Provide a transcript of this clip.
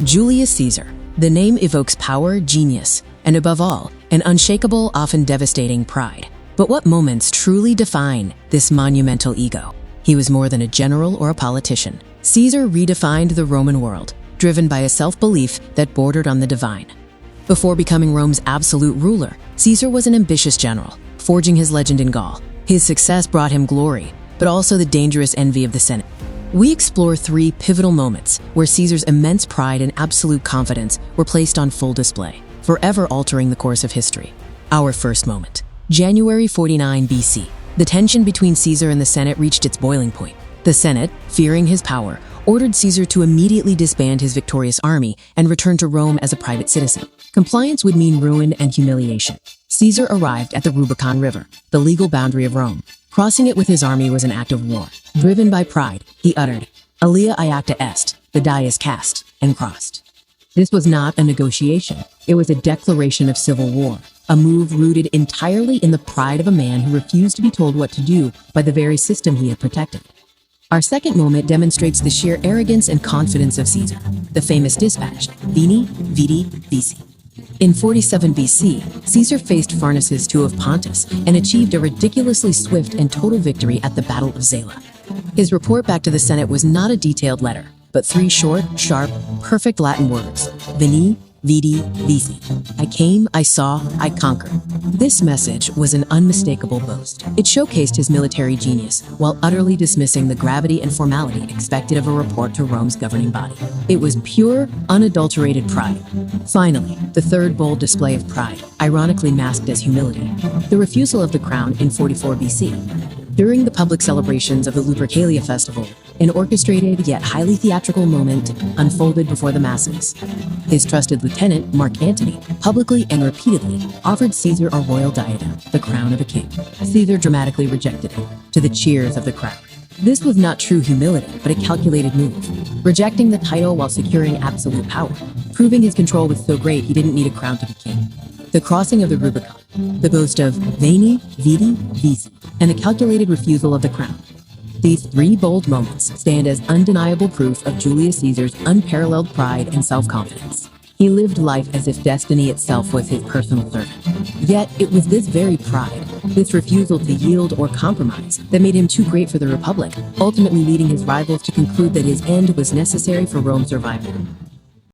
Julius Caesar. The name evokes power, genius, and above all, an unshakable, often devastating pride. But what moments truly define this monumental ego? He was more than a general or a politician. Caesar redefined the Roman world, driven by a self-belief that bordered on the divine. Before becoming Rome's absolute ruler, Caesar was an ambitious general, forging his legend in Gaul. His success brought him glory, but also the dangerous envy of the Senate. We explore three pivotal moments where Caesar's immense pride and absolute confidence were placed on full display, forever altering the course of history. Our first moment. January 49 BC. The tension between Caesar and the Senate reached its boiling point. The Senate, fearing his power, ordered Caesar to immediately disband his victorious army and return to Rome as a private citizen. Compliance would mean ruin and humiliation. Caesar arrived at the Rubicon River, the legal boundary of Rome. Crossing it with his army was an act of war. Driven by pride, he uttered, "Alia iacta est," the die is cast, and crossed. This was not a negotiation. It was a declaration of civil war, a move rooted entirely in the pride of a man who refused to be told what to do by the very system he had protected. Our second moment demonstrates the sheer arrogance and confidence of Caesar, the famous dispatch, Veni, Vidi, Vici. In 47 BC, Caesar faced Pharnaces II of Pontus and achieved a ridiculously swift and total victory at the Battle of Zela. His report back to the Senate was not a detailed letter, but three short, sharp, perfect Latin words, Veni, Vidi, Vici. I came, I saw, I conquered. This message was an unmistakable boast. It showcased his military genius while utterly dismissing the gravity and formality expected of a report to Rome's governing body. It was pure, unadulterated pride. Finally, the third bold display of pride, ironically masked as humility, the refusal of the crown in 44 BC. During the public celebrations of the Lupercalia festival, an orchestrated yet highly theatrical moment unfolded before the masses. His trusted lieutenant, Mark Antony, publicly and repeatedly offered Caesar a royal diadem, the crown of a king. Caesar dramatically rejected it, to the cheers of the crowd. This was not true humility, but a calculated move, rejecting the title while securing absolute power, proving his control was so great he didn't need a crown to be king. The crossing of the Rubicon, the boast of Veni, Vidi, Vici, and the calculated refusal of the crown. These three bold moments stand as undeniable proof of Julius Caesar's unparalleled pride and self-confidence. He lived life as if destiny itself was his personal servant. Yet it was this very pride, this refusal to yield or compromise, that made him too great for the Republic, ultimately leading his rivals to conclude that his end was necessary for Rome's survival.